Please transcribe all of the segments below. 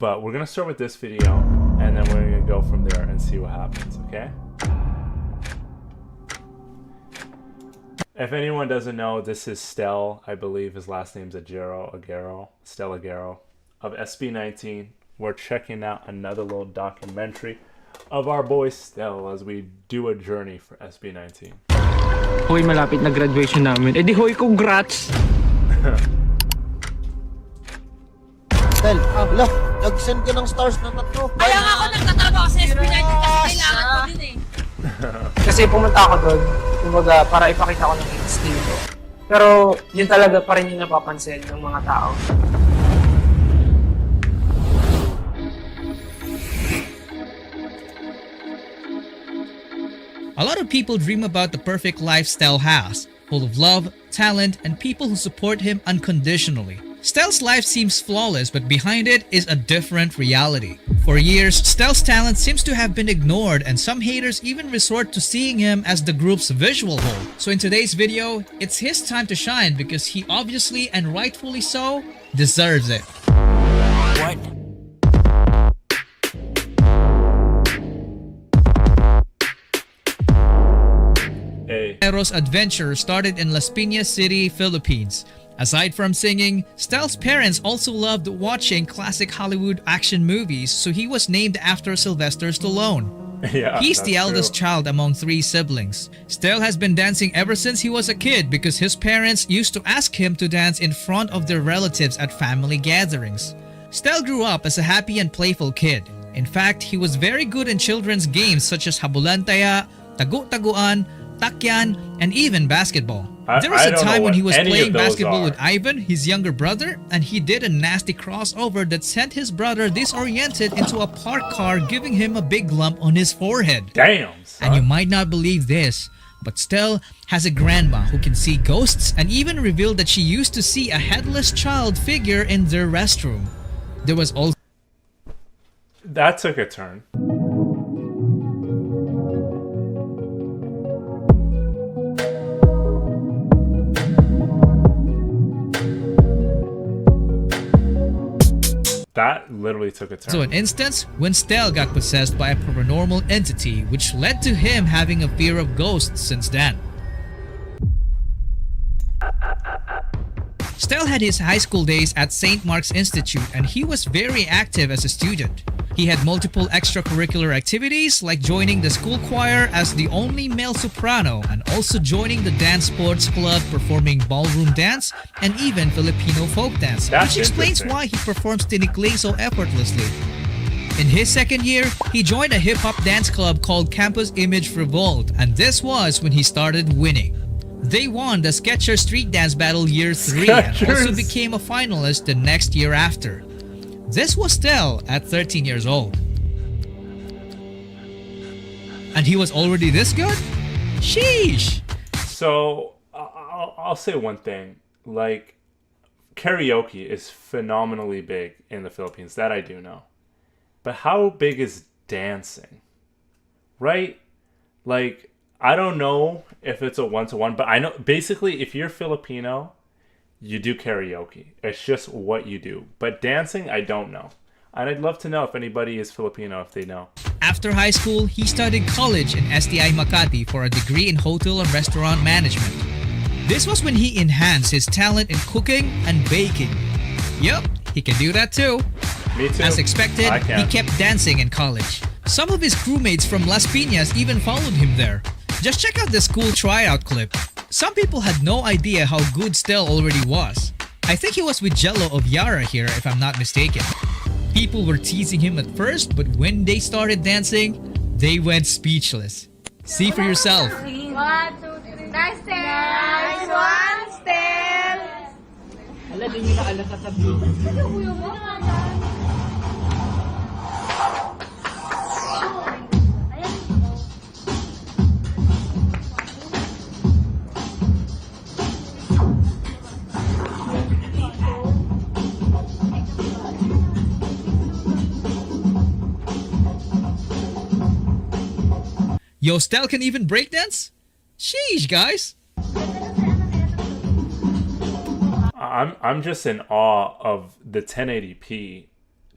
But we're gonna start with this video, and then we're gonna go from there and see what happens, okay? If anyone doesn't know, this is Stell, I believe his last name's Ajero, Stell Ajero, of SB19. We're checking out another little documentary of our boy Stell as we do a journey for SB19. Hoy, malapit na graduation namin. Eh di hoy, congrats! Stell, wala, nag-send ka ng stars na tatlo. Kaya nga ako nagtatrabaho ako sa SB19 kasi kailangan ko din eh. Kasi pumunta ako doon, kumbaga, para ipakita ko ng instinto. Pero yun talaga pa rin yung napapansin ng mga tao. A lot of people dream about the perfect lifestyle house, full of love, talent, and people who support him unconditionally. Stell's life seems flawless, but behind it is a different reality. For years, Stell's talent seems to have been ignored, and some haters even resort to seeing him as the group's visual hole. So in today's video, it's his time to shine because he obviously and rightfully so deserves it. What? Ajero's adventure started in Las Piñas City, Philippines. Aside from singing, Stell's parents also loved watching classic Hollywood action movies, so he was named after Sylvester Stallone. Yeah, He's the eldest true. child among 3 siblings. Stell has been dancing ever since he was a kid because his parents used to ask him to dance in front of their relatives at family gatherings. Stell grew up as a happy and playful kid. In fact, he was very good in children's games such as Habulantaya, Tagu-Taguan, Takyan, and even basketball. There was a time when he was playing basketball with Ivan, his younger brother, and he did a nasty crossover that sent his brother disoriented into a parked car, giving him a big lump on his forehead. Damn, son. And you might not believe this, but Stell has a grandma who can see ghosts and even revealed that she used to see a headless child figure in their restroom. There was also That took a turn. That literally took a turn. an instance when Stell got possessed by a paranormal entity, which led to him having a fear of ghosts since then. Stell had his high school days at St. Mark's Institute, and he was very active as a student. He had multiple extracurricular activities like joining the school choir as the only male soprano and also joining the dance sports club performing ballroom dance and even Filipino folk dance, That's which explains interesting. why he performs tinikling so effortlessly. In his second year, he joined a hip-hop dance club called Campus Image Revolt, and this was when he started winning. They won the Sketcher Street Dance Battle Year 3 and also Skechers. became a finalist the next year after. This was Stell at 13 years old. And he was already this good? Sheesh! So I'll say one thing. Like, karaoke is phenomenally big in the Philippines. That I do know. But how big is dancing? Right? Like, I don't know if it's a one-to-one, but I know basically if you're Filipino, you do karaoke. It's just what you do. But dancing, I don't know. And I'd love to know if anybody is Filipino, if they know. After high school, he studied college in STI Makati for a degree in hotel and restaurant management. This was when he enhanced his talent in cooking and baking. Yup, he can do that too. Me too. As expected, I can. he kept dancing in college. Some of his crewmates from Las Piñas even followed him there. Just check out this cool tryout clip. Some people had no idea how good Stell already was. I think he was with Jello of Yara here if I'm not mistaken. People were teasing him at first, but when they started dancing, they went speechless. See for yourself. 1, 2, 3. Nice, Stell! Nice one, Stell! Ala, di nyo naalala sa video. Yo, Stell can even breakdance? Sheesh, guys. I'm just in awe of the 1080p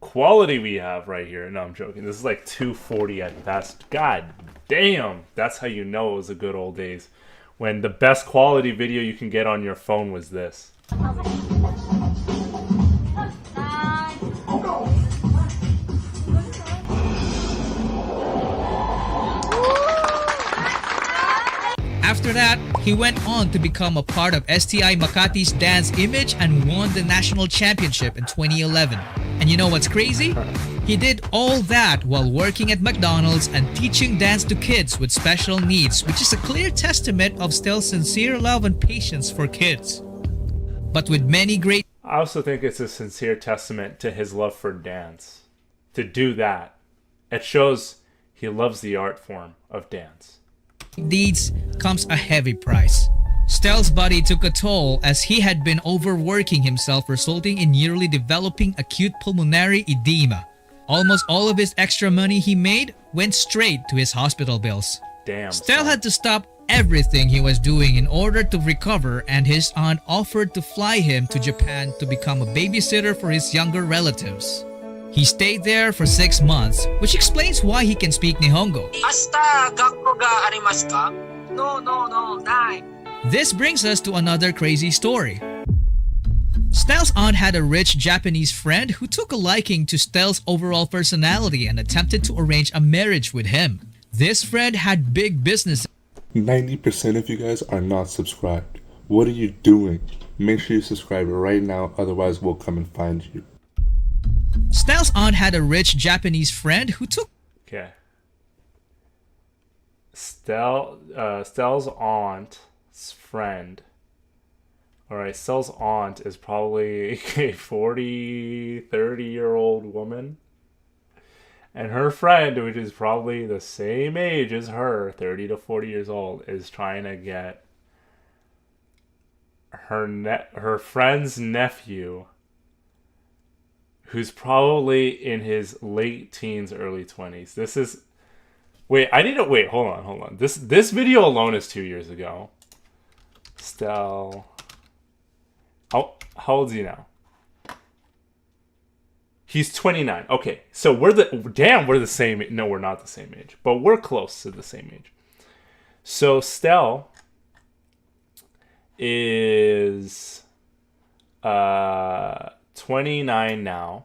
quality we have right here. No, I'm joking. This is like 240 at best. God damn. That's how you know it was the good old days. When the best quality video you can get on your phone was this. After that, he went on to become a part of STI Makati's dance image and won the national championship in 2011. And you know what's crazy? He did all that while working at McDonald's and teaching dance to kids with special needs, which is a clear testament of Stell's sincere love and patience for kids. But with many great I also think it's a sincere testament to his love for dance. To do that. It shows he loves the art form of dance. deeds comes a heavy price. Stell's body took a toll as he had been overworking himself, resulting in nearly developing acute pulmonary edema. Almost all of his extra money he made went straight to his hospital bills. Damn. Stell son. had to stop everything he was doing in order to recover, and his aunt offered to fly him to Japan to become a babysitter for his younger relatives. He stayed there for 6 months, which explains why he can speak Nihongo. Asta gakko ga arimasu ka? No, nai. This brings us to another crazy story. Stell's aunt had a rich Japanese friend who took a liking to Stell's overall personality and attempted to arrange a marriage with him. This friend had big business. 90% of you guys are not subscribed. What are you doing? Make sure you subscribe right now, otherwise we'll come and find you. Stell's aunt had a rich Japanese friend who took Okay. Stell's aunt's friend. Alright, Stell's aunt is probably a 30-year-old woman. And her friend, which is probably the same age as her, 30 to 40 years old, is trying to get her friend's nephew, who's probably in his late teens, early 20s. This is... Wait, hold on. This video alone is 2 years ago. Stell... how old is he now? He's 29. Okay, so we're the same. No, we're not the same age, but we're close to the same age. So Stell is 29 now.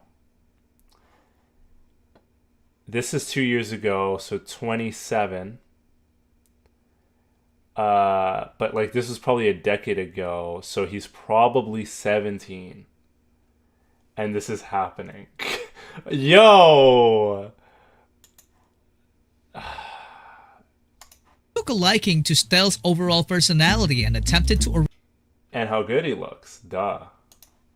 This is 2 years ago, so 27. But like this was probably a decade ago, so he's probably 17. And this is happening. Yo! took a liking to Stell's overall personality and attempted to And how good he looks. Duh.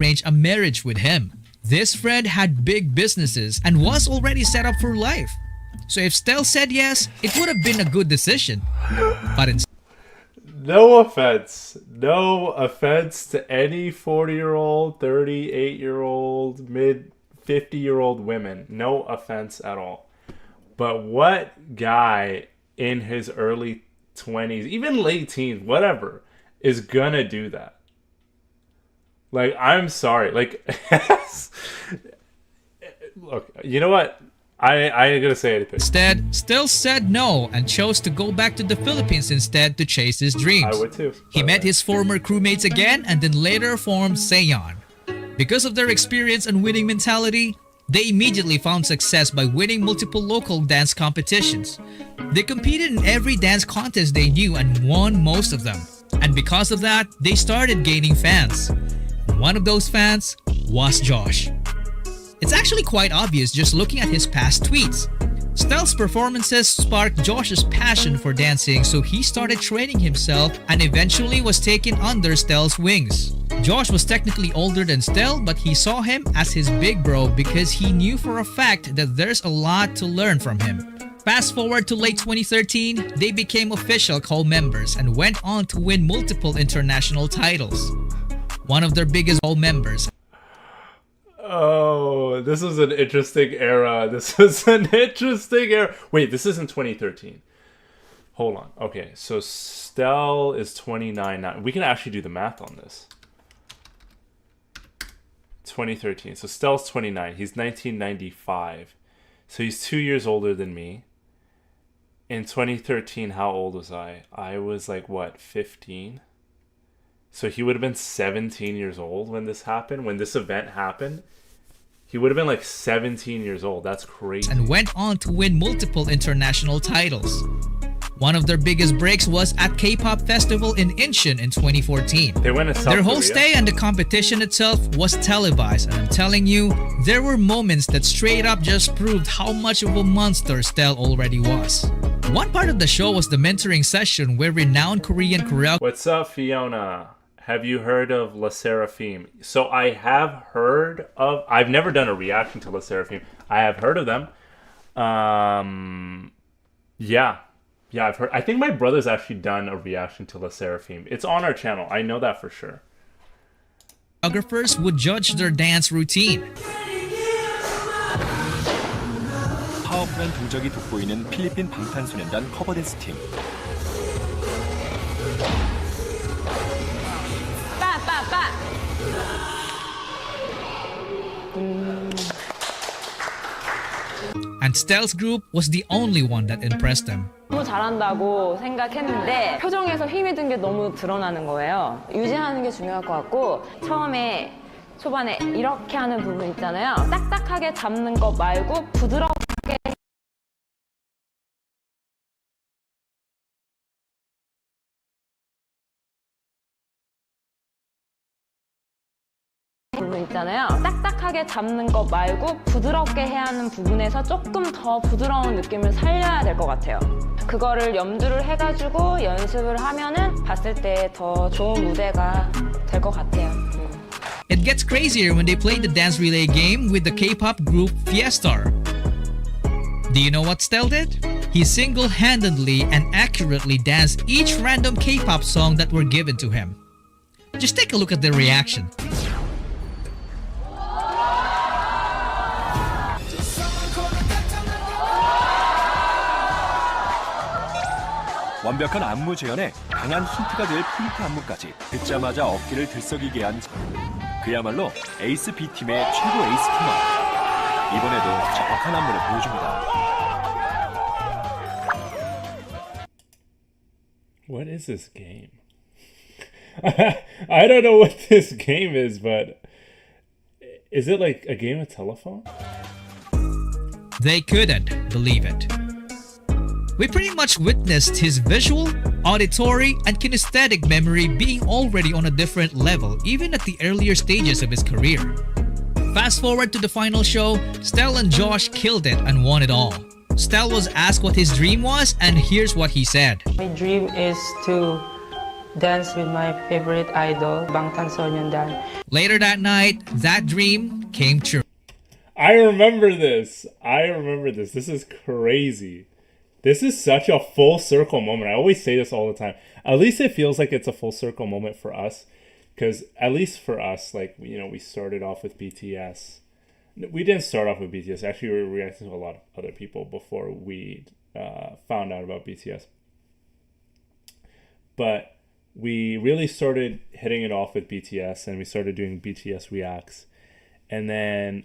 arrange a marriage with him. This friend had big businesses and was already set up for life. So if Stell said yes, it would have been a good decision. But instead, No offense. No offense to any 40-year-old, 38-year-old, mid-50-year-old women. No offense at all. But what guy in his early 20s, even late teens, whatever, is gonna do that? Like, I'm sorry. Like, look, you know what? I ain't gonna say anything. Stell said no and chose to go back to the Philippines instead to chase his dreams. I would too. He met his former crewmates again and then later formed Seon. Because of their experience and winning mentality, they immediately found success by winning multiple local dance competitions. They competed in every dance contest they knew and won most of them. And because of that, they started gaining fans. One of those fans was Josh. It's actually quite obvious just looking at his past tweets. Stell's performances sparked Josh's passion for dancing, so he started training himself and eventually was taken under Stell's wings. Josh was technically older than Stell, but he saw him as his big bro because he knew for a fact that there's a lot to learn from him. Fast forward to late 2013, they became official co-members and went on to win multiple international titles. One of their biggest co-members. Oh, this was an interesting era. This was an interesting era. Wait, this isn't 2013. Hold on. Okay, so Stell is 29 now. We can actually do the math on this. 2013. So Stell's 29. He's 1995. So he's 2 years older than me. In 2013, how old was I? I was like, what, 15? So he would have been 17 years old when this happened, when this event happened. He would have been like 17 years old. That's crazy. And went on to win multiple international titles. One of their biggest breaks was at K-pop festival in Incheon in 2014. They went to South Their whole Korea. stay and the competition itself was televised, and I'm telling you, there were moments that straight up just proved how much of a monster Stell already was. One part of the show was the mentoring session where renowned Korean choreographers What's up, Fiona? Have you heard of La Seraphim? So I have heard of... I've never done a reaction to La Seraphim. I have heard of them. Yeah, I've heard. I think my brother's actually done a reaction to La Seraphim. It's on our channel. I know that for sure. would judge their dance routine. 파워풀한 동작이 돋보이는 필리핀 방탄소년단 커버댄스 팀. 빠빠빠. And Stell's group was the only one that impressed them. 너무 잘한다고 생각했는데 표정에서 힘이 든 게 너무 드러나는 거예요. 유지하는 게 중요할 것 같고 처음에 초반에 이렇게 하는 부분 있잖아요. 딱딱하게 잡는 거 말고 부드럽게 부분 있잖아요. 딱딱하게 잡는 거 말고 부드럽게 해야 하는 부분에서 조금 더 부드러운 느낌을 살려야 될 것 같아요. 그거를 염두를 해가지고 연습을 하면은 봤을 때 더 좋은 무대가 될 것 같아요. It gets crazier when they played the dance relay game with the K-pop group Fiestar. Do you know what Stell did? He single-handedly and accurately danced each random K-pop song that were given to him. Just take a look at their reaction. 완벽한 안무 재현에 강한 힌트가 될 포인트 안무까지 듣자마자 어깨를 들썩이게 한 그야말로 에이스 B팀의 최고 에이스 팀원. 이번에도 정확한 안무를 보여줍니다. What is this game? I don't know what this game is, but is it like a game of telephone? They couldn't believe it. We pretty much witnessed his visual, auditory, and kinesthetic memory being already on a different level even at the earlier stages of his career. Fast forward to the final show, Stell and Josh killed it and won it all. Stell was asked what his dream was, and here's what he said. My dream is to dance with my favorite idol, 방탄소년단. Later that night, that dream came true. I remember this. This is crazy. This is such a full circle moment. I always say this all the time. At least it feels like it's a full circle moment for us. Because at least for us, like, you know, we started off with BTS. We didn't start off with BTS. Actually, we were reacting to a lot of other people before we found out about BTS. But we really started hitting it off with BTS, and we started doing BTS reacts. And then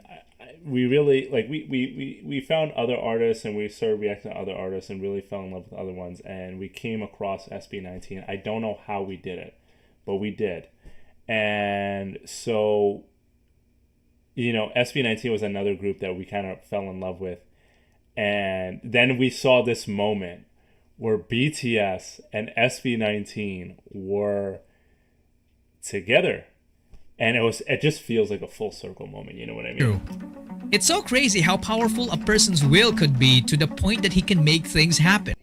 we really, like, we found other artists, and we started reacting to other artists and really fell in love with other ones. And we came across SB19. I don't know how we did it, but we did. And so, you know, SB19 was another group that we kind of fell in love with. And then we saw this moment where BTS and SB19 were together. And it just feels like a full circle moment, you know what I mean? True. It's so crazy how powerful a person's will could be to the point that he can make things happen.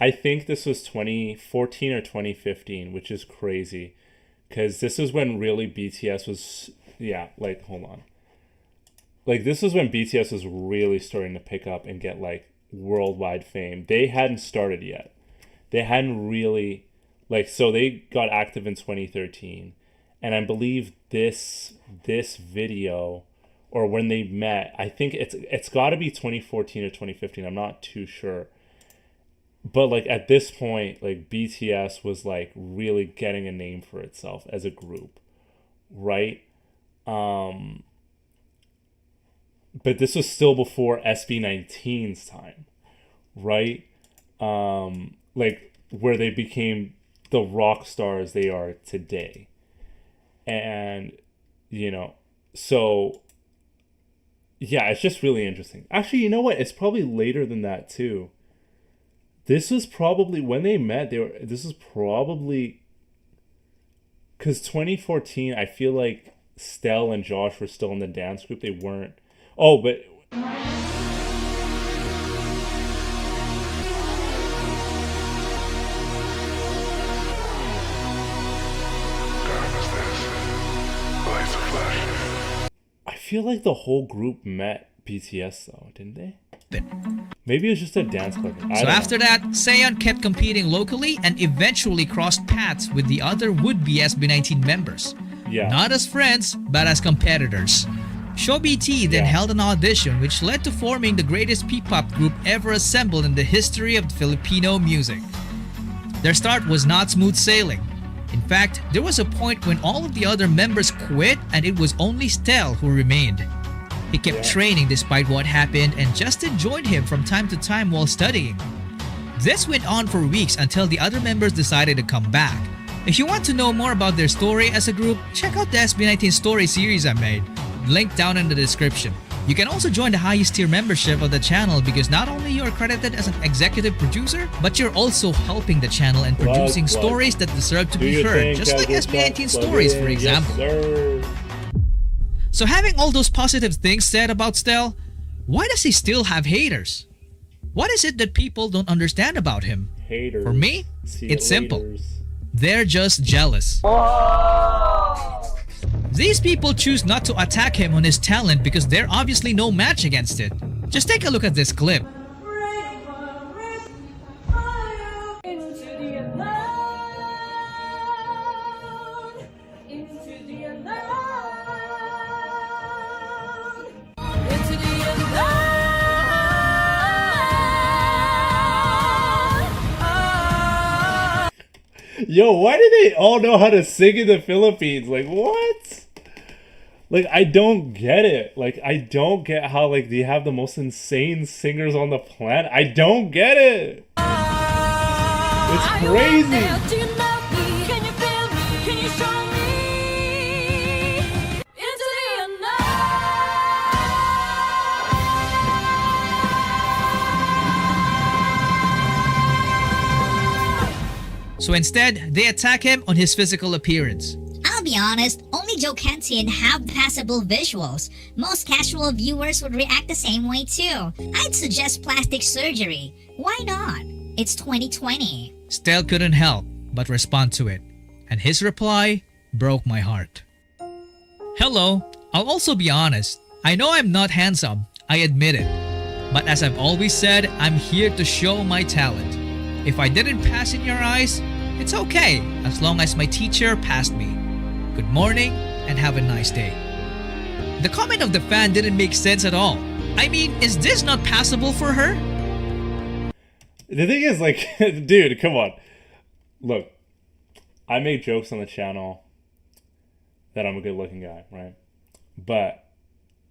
I think this was 2014 or 2015, which is crazy. Because this is when really BTS was, hold on. Like, this is when BTS was really starting to pick up and get, like, worldwide fame. They hadn't started yet. They hadn't really, like, so they got active in 2013. And I believe this video, or when they met, I think it's got to be 2014 or 2015. I'm not too sure. But, like, at this point, like, BTS was, like, really getting a name for itself as a group, right? but this was still before SB19's time, right? Like where they became the rock stars they are today. And, you know, so yeah, it's just really interesting. Actually, you know what? It's probably later than that too. This was probably when they met. This was probably because 2014. I feel like Stell and Josh were still in the dance group. They weren't. Oh, but I feel like the whole group met BTS though, didn't they? Maybe it was just a dance club. So after that, Seon kept competing locally and eventually crossed paths with the other would-be SB19 members. Yeah. Not as friends, but as competitors. Show BT then held an audition which led to forming the greatest P-pop group ever assembled in the history of Filipino music. Their start was not smooth sailing. In fact, there was a point when all of the other members quit and it was only Stell who remained. He kept training despite what happened and Justin joined him from time to time while studying. This went on for weeks until the other members decided to come back. If you want to know more about their story as a group, check out the SB19 story series I made, linked down in the description. You can also join the highest tier membership of the channel because not only you are credited as an executive producer, but you're also helping the channel and producing stories that deserve to be heard, just like SB19 stories, for example. Yes, so having all those positive things said about Stell, why does he still have haters? What is it that people don't understand about him? haters. For me, it's simple. Laters. They're just jealous. These people choose not to attack him on his talent because they're obviously no match against it. Just take a look at this clip. Yo, why do they all know how to sing in the Philippines? Like, what? Like, I don't get it. Like, I don't get how, like, they have the most insane singers on the planet. I don't get it. It's crazy. So instead, they attack him on his physical appearance. I'll be honest, only Joe Cantin have passable visuals. Most casual viewers would react the same way too. I'd suggest plastic surgery. Why not? It's 2020. Stell couldn't help but respond to it, and his reply broke my heart. Hello, I'll also be honest. I know I'm not handsome, I admit it. But as I've always said, I'm here to show my talent. If I didn't pass in your eyes, it's okay as long as my teacher passed me. Good morning and have a nice day. The comment of the fan didn't make sense at all. I mean, is this not passable for her? The thing is, like, dude, come on. Look, I make jokes on the channel that I'm a good looking guy, right? But,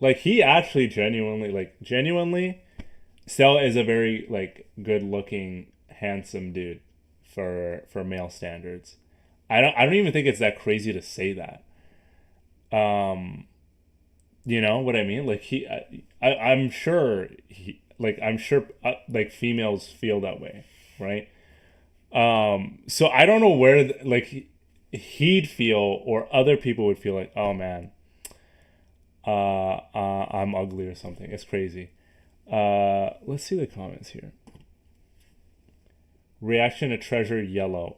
like, he actually genuinely, Stell is a very, like, good looking, handsome dude for male standards. I don't even think it's that crazy to say that. You know what I mean? Like I'm sure like females feel that way, right? So I don't know where he'd feel or other people would feel like, oh man, I'm ugly or something. It's crazy. Let's see the comments here. Reaction to Treasure Yellow.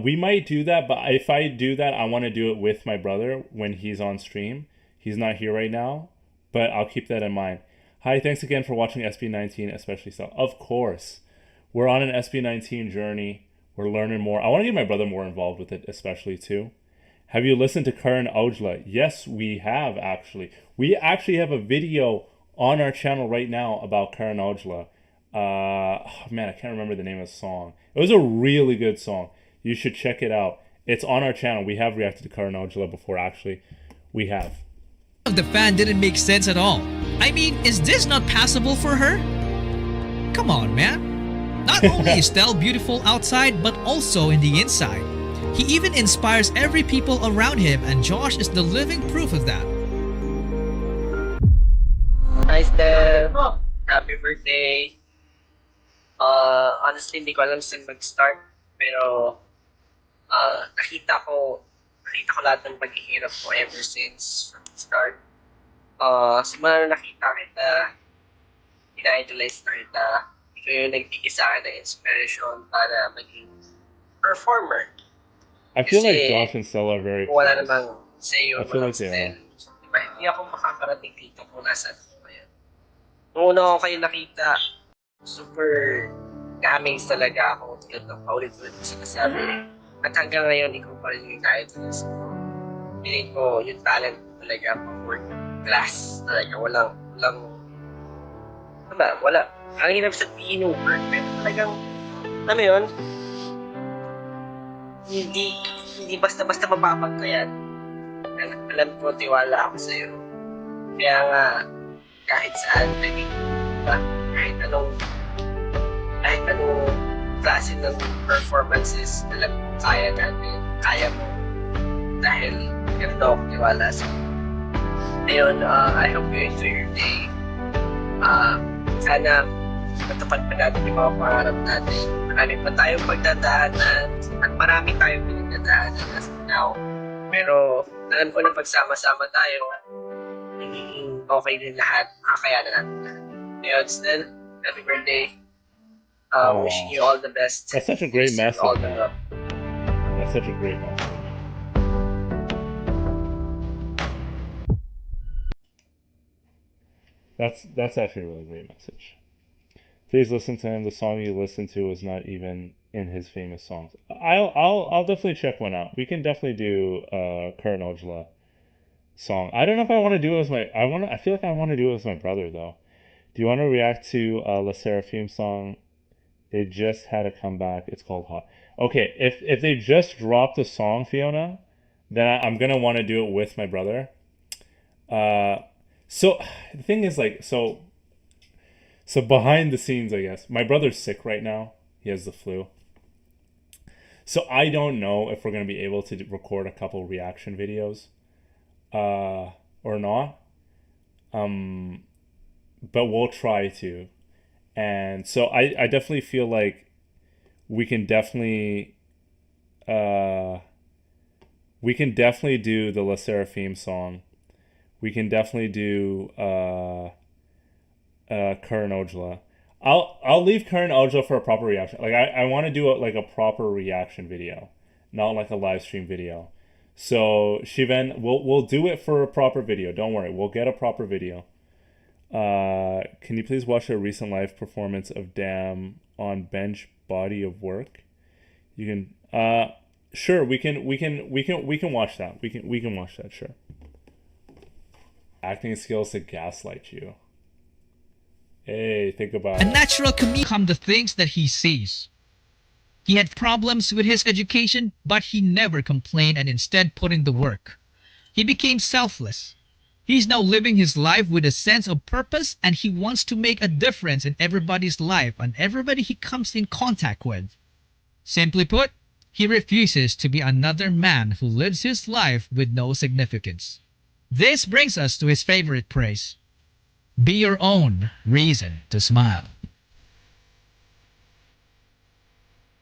We might do that, but if I do that, I want to do it with my brother when he's on stream. He's not here right now, but I'll keep that in mind. Hi, thanks again for watching SB19, especially Stell. Of course. We're on an SB19 journey. We're learning more. I want to get my brother more involved with it, especially too. Have you listened to Karan Aujla? Yes, we have actually. We actually have a video on our channel right now about Karan Aujla. Man, I can't remember the name of the song. It was a really good song. You should check it out. It's on our channel. We have reacted to Karan Aujla before, actually. We have. of the fan didn't make sense at all. I mean, is this not passable for her? Come on, man. Not only is Stell beautiful outside, but also in the inside. He even inspires every people around him, and Josh is the living proof of that. Hi, Stell. Happy birthday. Honestly, hindi ko alam saan mag-start. Pero, nakita ko lahat ng paghihirap ko ever since from the start. Simula na nakita kita, ina-idolize na kita. Ikaw yung nagbigay sa akin ng inspiration para maging performer. I feel like Josh and Stell are very close. Wala namang sa'yo, I feel like they are. Diba, hindi ako makakarating dito kung nasaan ko yan. Nung una ko kayo nakita, super na-amaze talaga ako. Tulad ng paulit-ulit ko sinasabi. At hanggang ngayon, ikaw pa rin yung idolize ko. Piling ko, yung talent talaga, work class talaga. Walang, wala. Ang hirap sabihin yung work, pero talagang, alam mo yun, hindi basta-basta mapapag ka yan. Alam ko, tiwala ako sa'yo. Kaya nga, kahit saan, kahit anong klase ng performances, alam ko, kaya natin, kaya mo. Dahil, ganito ako tiwala sa'yo. Ngayon, I hope you enjoy your day. Sana, matupad pa natin yung mga pangarap natin. Marami pa tayong pagdadaanan at marami tayong pinagdadaanan as of now. Pero alam ko na pagsama-sama tayo, magiging okay din lahat. Kakayanan natin lahat. Ngayon, Stell, happy birthday. Wishing you all the best. That's such a great message. All the love. That's such a great message. That's actually a really great message. Please listen to him. The song you listened to was not even in his famous songs. I'll definitely check one out. We can definitely do Karan Ojla song. I don't know if I want to do it with I feel like I want to do it with my brother though. Do you want to react to La Seraphim song? They just had a comeback. It's called Hot. Okay, if they just dropped a song, Fiona, then I'm gonna want to do it with my brother. So the thing is so behind the scenes, I guess, my brother's sick right now. He has the flu. So I don't know if we're going to be able to record a couple reaction videos or not. But we'll try to. And so I definitely feel like we can definitely do the La Seraphim song. We can definitely do Karan Ojla. I'll leave Karan Ojla for a proper reaction. Like I want to do a proper reaction video, not like a live stream video. So Shiven, we'll do it for a proper video. Don't worry, we'll get a proper video. Can you please watch a recent live performance of Damn on Bench Body of Work? You can sure, we can watch that. We can watch that, sure. Acting skills to gaslight you. Hey, think about A it. natural comedian come the things that he sees. He had problems with his education, but he never complained and instead put in the work. He became selfless. He's now living his life with a sense of purpose, and he wants to make a difference in everybody's life and everybody he comes in contact with. Simply put, he refuses to be another man who lives his life with no significance. This brings us to his favorite praise. Be your own reason to smile.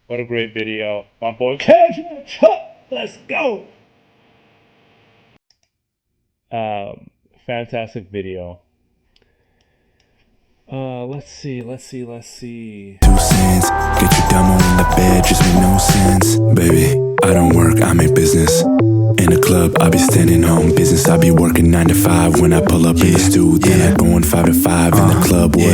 What a great video. My boy, let's go. Fantastic video. Let's see. 2 cents, get your demo in the bed, just make no sense. Baby, I don't work, I make business. In the club, I be standing on business. I be working 9 to 5 when I pull up in the studio. Then I going 5 to 5 in the club.